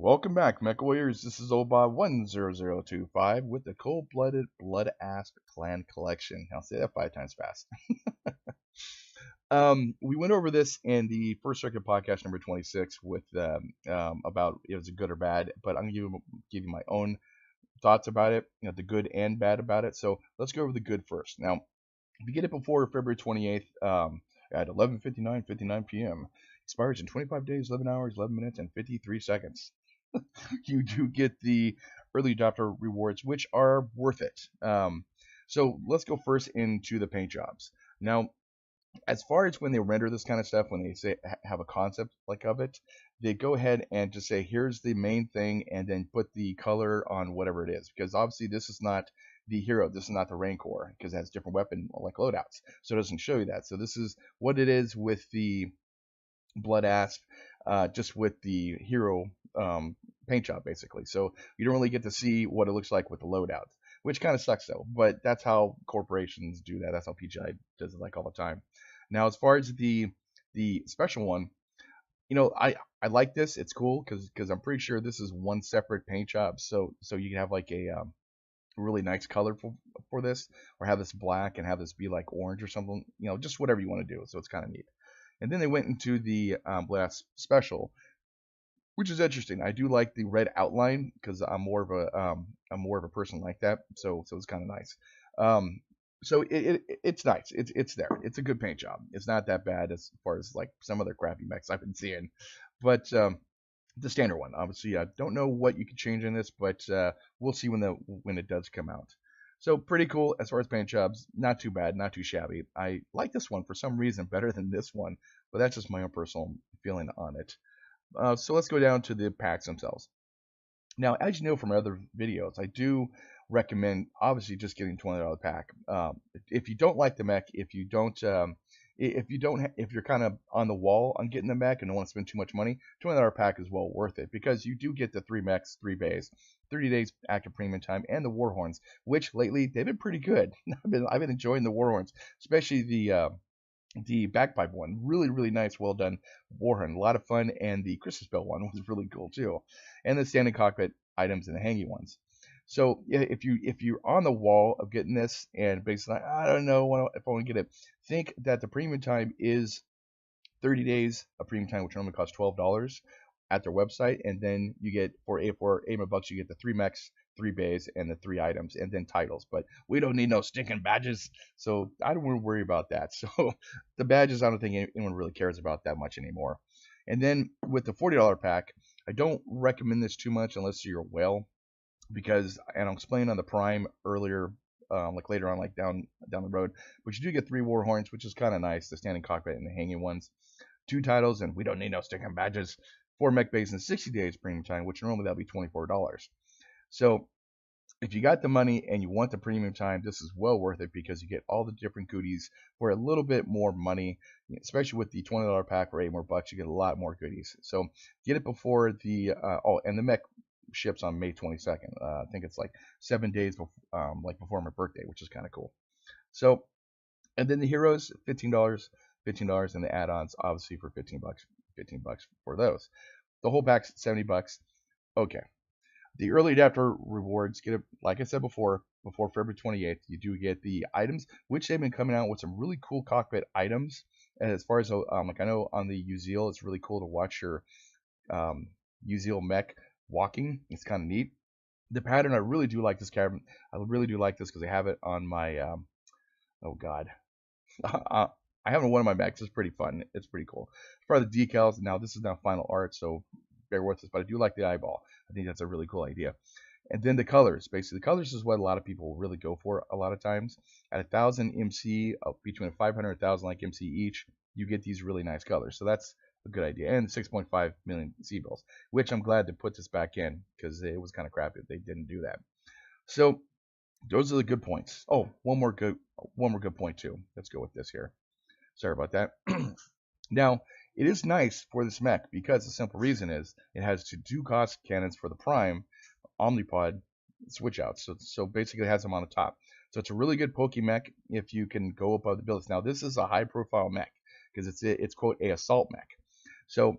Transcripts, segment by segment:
Welcome back, Mech Warriors. This is Oba 10025 with the Cold-Blooded Blood-Asp Clan Collection. I'll say that 5 times fast. We went over this in the First Circuit podcast number 26 with about if it's good or bad, but I'm gonna give you my own thoughts about it, the good and bad about it. So let's go over the good first. Now, if you get it before February 28th at 11:59 p.m., expires in 25 days, 11 hours, 11 minutes, and 53 seconds. You do get the early adopter rewards, which are worth it. So let's go first into the paint jobs. Now, as far as when they render this kind of stuff, when they say have a concept like of it, they go ahead and just say, here's the main thing, and then put the color on whatever it is. Because obviously this is not the hero, this is not the Rancor, because it has different weapon like loadouts, so it doesn't show you that. So this is what it is with the Blood Asp, just with the hero paint job basically. So you don't really get to see what it looks like with the loadout, which kind of sucks though. But that's how corporations do that. That's how PGI does it like all the time. Now, as far as the special one, I like this. It's cool because I'm pretty sure this is one separate paint job. So you can have like a really nice color for this, or have this black and have this be like orange or something. Just whatever you want to do. So it's kind of neat. And then they went into the Blast Special, which is interesting. I do like the red outline because I'm more of a person like that. So it's kind of nice. So it's nice. It's there. It's a good paint job. It's not that bad as far as like some other crappy mechs I've been seeing, but the standard one. Obviously, I don't know what you can change in this, but we'll see when it does come out. So pretty cool as far as paint jobs. Not too bad, not too shabby. I like this one for some reason better than this one, but that's just my own personal feeling on it. So let's go down to the packs themselves. Now, as you know from other videos, I do recommend obviously just getting $20 pack. If you don't like the mech, if you're kind of on the wall on getting the mech and don't want to spend too much money, $20 pack is well worth it because you do get the 3 mechs, 3 bays, 30 days active premium time, and the Warhorns, which lately they've been pretty good. I've been enjoying the Warhorns, especially the bagpipe one. Really, really nice, well done Warhorn. A lot of fun, and the Christmas bell one was really cool too, and the standing cockpit items and the hanging ones. So if you're on the wall of getting this and basically I don't know if I want to get it, think that the premium time is 30 days of premium time, which normally costs $12 at their website, and then you get for $8 you get the 3 mechs, 3 bays, and the 3 items, and then titles. But we don't need no stinking badges, so I don't want to worry about that. So the badges, I don't think anyone really cares about that much anymore. And then with the $40 pack, I don't recommend this too much unless you're a whale, because, and I'll explain on the Prime earlier, like later on, like down the road. But you do get 3 Warhorns, which is kind of nice, the standing cockpit and the hanging ones. 2 titles, and we don't need no stinking badges. 4 mech bays in 60 days premium time, which normally that'll be $24. So if you got the money and you want the premium time, this is well worth it because you get all the different goodies for a little bit more money, especially with the $20 pack for $8 more bucks. You get a lot more goodies. So get it before the and the mech ships on May 22nd. I think it's like 7 days before, before my birthday, which is kind of cool. So, and then the heroes, $15, and the add-ons obviously for $15, $15 for those. The whole pack's $70. Okay. The early adapter rewards get it, like I said before February 28th. You do get the items, which they've been coming out with some really cool cockpit items. And as far as like I know on the Uzil, it's really cool to watch your Uzil mech walking. It's kind of neat. The pattern, I really do like this cabin. I really do like this because I have it on my oh god. I have it on one of my mechs. It's pretty fun. It's pretty cool. As far as the decals, now this is now final art, so bear with us, but I do like the eyeball. I think that's a really cool idea. And then the colors. Basically, the colors is what a lot of people really go for a lot of times. At 1,000 MC, between 500 and 1,000 like MC each, you get these really nice colors. So that's a good idea. And 6.5 million C-bills, which I'm glad to put this back in because it was kind of crappy if they didn't do that. So those are the good points. Oh, one more good point too. Let's go with this here. Sorry about that. Now, it is nice for this mech because the simple reason is it has 2 cost cannons for the Prime Omnipod switch outs. So basically it has them on the top. So it's a really good pokey mech if you can go above the bullets. Now this is a high profile mech because it's quote a assault mech. So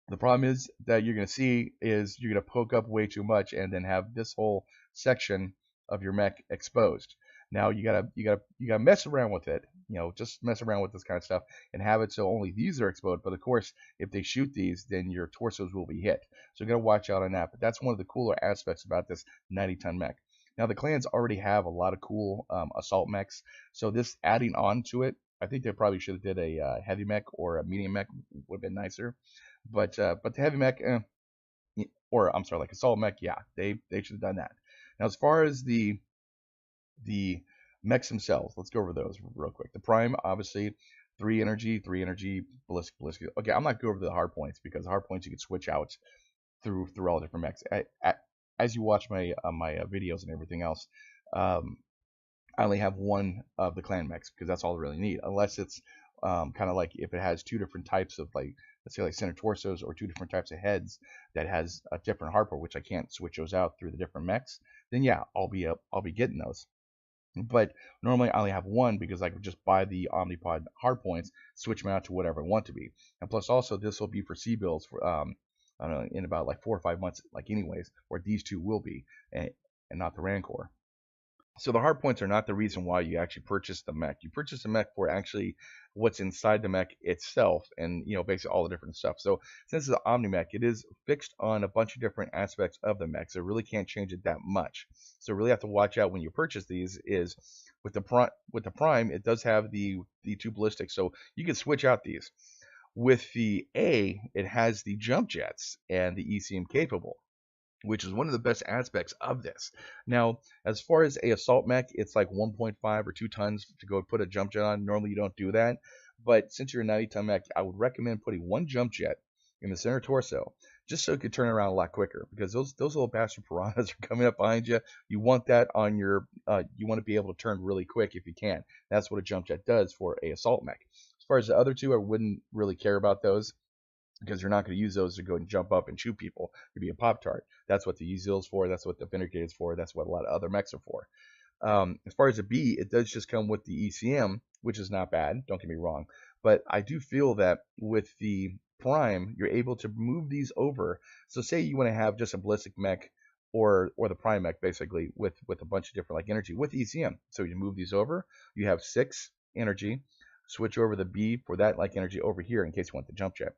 The problem is that you're going to see is you're going to poke up way too much and then have this whole section of your mech exposed. Now you gotta mess around with it, just mess around with this kind of stuff and have it so only these are exposed. But of course, if they shoot these, then your torsos will be hit. So you gotta watch out on that. But that's one of the cooler aspects about this 90-ton mech. Now the clans already have a lot of cool assault mechs, so this adding on to it, I think they probably should have did a heavy mech or a medium mech would have been nicer. But the heavy mech, or I'm sorry, like assault mech, yeah, they should have done that. Now as far as the mechs themselves, let's go over those real quick. The Prime, obviously, 3 energy, ballistic. Okay, I'm not going over the hard points because the hard points you can switch out through all different mechs. As you watch my videos and everything else, um, I only have one of the clan mechs because that's all I really need. Unless it's kind of like if it has two different types of like, let's say like center torsos or two different types of heads that has a different hardpoint, which I can't switch those out through the different mechs. Then yeah, I'll be getting those. But normally I only have one because I could just buy the Omnipod hardpoints, switch them out to whatever I want to be. And plus also this will be for C builds for I don't know, in about like 4 or 5 months, like anyways, where these two will be, and not the Rancor. So the hard points are not the reason why you actually purchase the mech. You purchase the mech for actually what's inside the mech itself, and basically all the different stuff. So since it's an Omni mech, it is fixed on a bunch of different aspects of the mech, so really can't change it that much. So really have to watch out when you purchase these. Is with the Prime, it does have the two ballistics, so you can switch out these. With the A, it has the jump jets and the ECM capable, which is one of the best aspects of this. Now, as far as a assault mech, it's like 1.5 or 2 tons to go put a jump jet on. Normally, you don't do that, but since you're a 90-ton mech, I would recommend putting one jump jet in the center torso, just so it could turn around a lot quicker. Because those little bastard piranhas are coming up behind you. You want that on your, you want to be able to turn really quick if you can. That's what a jump jet does for a assault mech. As far as the other two, I wouldn't really care about those because you're not going to use those to go and jump up and shoot people to be a Pop Tart. That's what the Uzil is for. That's what the Vindicator is for. That's what a lot of other mechs are for. As far as the B, it does just come with the ECM, which is not bad. Don't get me wrong. But I do feel that with the Prime, you're able to move these over. So say you want to have just a ballistic mech or the Prime mech basically with a bunch of different like energy with ECM. So you move these over. You have 6 energy. Switch over the B for that like energy over here in case you want the jump jet.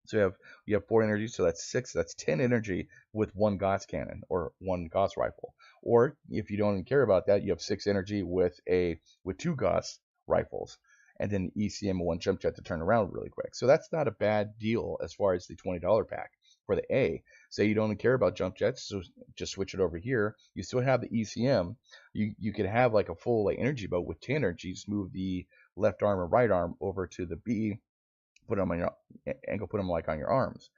So you have 4 energy, so that's 6. That's 10 energy with one Gauss cannon or one Gauss rifle. Or if you don't even care about that, you have 6 energy with 2 Gauss rifles, and then ECM and one jump jet to turn around really quick. So that's not a bad deal as far as the $20 pack for the A. Say you don't care about jump jets, so just switch it over here. You still have the ECM. You could have like a full like energy boat with 10 energy. Just move the left arm or right arm over to the B, put them on your ankle, put them like on your arms.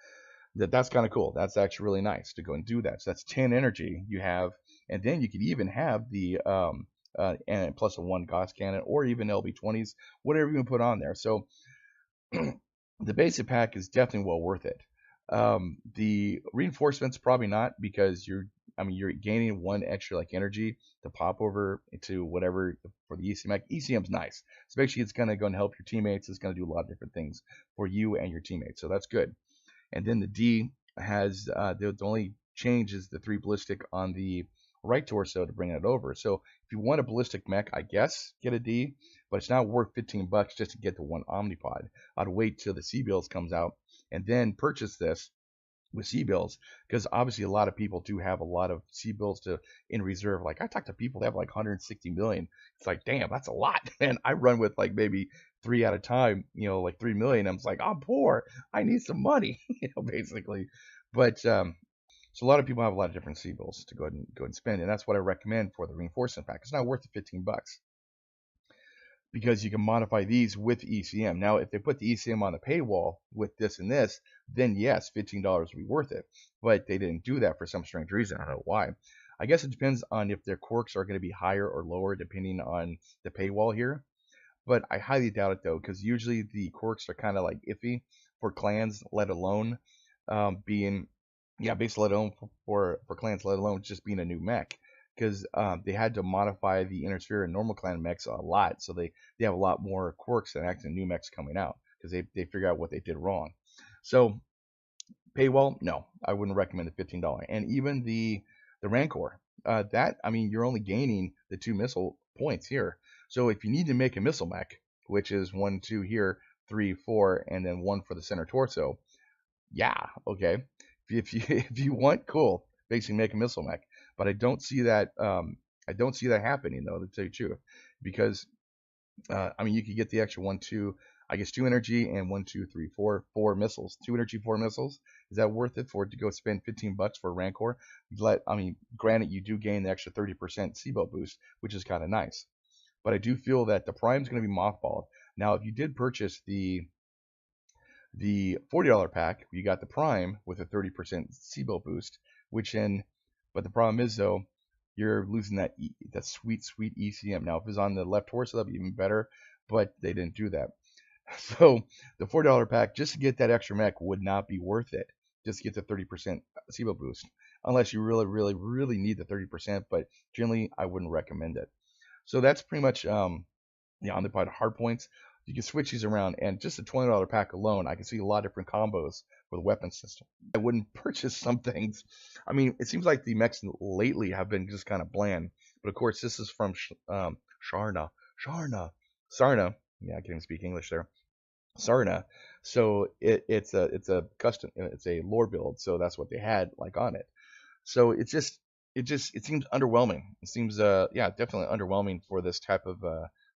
That's kind of cool. That's actually really nice to go and do that. So that's 10 energy you have, and then you could even have the and plus a 1 Gauss cannon or even LB20s, whatever you can put on there. So the basic pack is definitely well worth it. The reinforcements probably not because you're gaining 1 extra like energy to pop over into whatever for the ECM. ECM's nice, especially it's gonna go and help your teammates. It's gonna do a lot of different things for you and your teammates, so that's good. And then the D has the only change is the 3 ballistic on the right torso to bring it over. So if you want a ballistic mech, I guess get a D, but it's not worth $15 just to get the 1 Omnipod. I'd wait till the C bills comes out and then purchase this with C bills because obviously a lot of people do have a lot of C bills to in reserve. Like I talk to people that have like 160 million. It's like, damn, that's a lot. And I run with like maybe 3 at a time, like 3 million. I'm just like, I'm poor. I need some money, basically. But so a lot of people have a lot of different C bills to go ahead and spend, and that's what I recommend for the reinforcement pack. It's not worth the $15 because you can modify these with ECM. Now, if they put the ECM on the paywall with this and this, then yes, $15 would be worth it. But they didn't do that for some strange reason. I don't know why. I guess it depends on if their quirks are going to be higher or lower depending on the paywall here. But I highly doubt it though, because usually the quirks are kind of like iffy for clans, let alone being, yeah, basically let alone for clans, let alone just being a new mech. Because they had to modify the Inner Sphere and normal clan mechs a lot, so they have a lot more quirks than actually new mechs coming out because they figure out what they did wrong. So Paywall, no, I wouldn't recommend the $15. And even the Rancor, that I mean, you're only gaining the 2 missile points here. So if you need to make a missile mech, which is 1, 2 here, 3, 4, and then 1 for the center torso, yeah, okay. If you if you want, cool, basically make a missile mech. But I don't see that. I don't see that happening though, to tell you the truth, because I mean, you could get the extra 1, 2, I guess 2 energy and 1, 2, 3, 4, 4 missiles. 2 energy, 4 missiles. Is that worth it for it to go spend $15 for a Rancor? I mean, granted, you do gain the extra 30% SIBO boost, which is kind of nice. But I do feel that the Prime's going to be mothballed. Now, if you did purchase the $40 pack, you got the Prime with a 30% SIBO boost, which in, but the problem is though, you're losing that sweet, sweet ECM. Now, if it's on the left torso, that'd be even better, but they didn't do that. So the $40 pack, just to get that extra mech, would not be worth it. Just to get the 30% SIBO boost, unless you really, really, really need the 30%. But generally, I wouldn't recommend it. So that's pretty much on the hard points. You can switch these around, and just a $20 pack alone, I can see a lot of different combos for the weapon system. I wouldn't purchase some things. I mean, it seems like the mechs lately have been just kind of bland. But of course, this is from Sarna. Yeah, I can't even speak English there. Sarna. So it's a custom, it's a lore build. So that's what they had like on it. So it seems underwhelming. It seems yeah, definitely underwhelming for this type of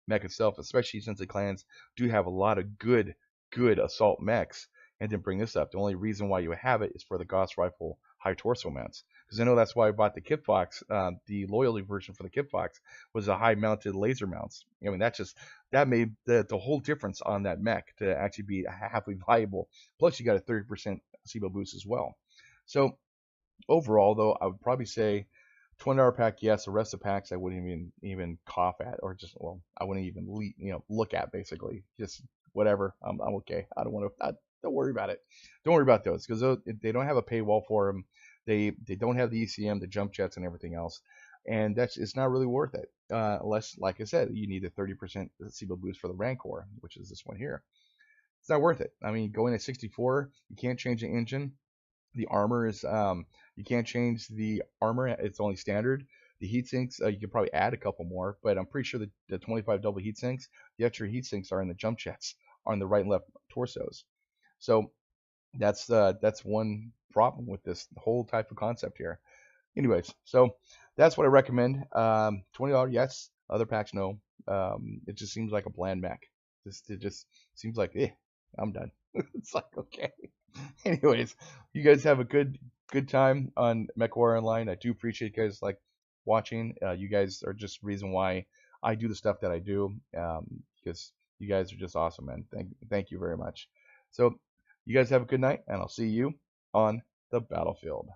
mech itself, especially since the clans do have a lot of good assault mechs, and didn't bring this up. The only reason why you have it is for the Gauss rifle high torso mounts, because I know that's why I bought the Kit Fox. The loyalty version for the Kit Fox was the high mounted laser mounts. I mean, that made the whole difference on that mech to actually be halfway viable. Plus, you got a 30% SIBO boost as well. So overall, though, I would probably say $20 pack, yes. The rest of the packs I wouldn't even cough at, or just, well, I wouldn't even look at, basically. Just whatever. I'm okay. I don't want to. Don't worry about it. Don't worry about those, because they don't have a paywall for them. They don't have the ECM, the jump jets, and everything else, and it's not really worth it. Unless, like I said, you need a 30% SIBO boost for the Rancor, which is this one here. It's not worth it. I mean, going at 64, you can't change the engine. The armor is you can't change the armor. It's only standard. The heat sinks, you could probably add a couple more, but I'm pretty sure the 25 double heat sinks, the extra heat sinks are in the jump jets on the right and left torsos. So that's one problem with this whole type of concept here. Anyways, so that's what I recommend. $20, yes. Other packs, no. It just seems like a bland mech. It just seems like, I'm done. It's like, okay. Anyways, you guys have a good time on MechWarrior Online. I do appreciate you guys like watching. You guys are just the reason why I do the stuff that I do. Because you guys are just awesome, man. Thank you very much. So you guys have a good night, and I'll see you on the battlefield.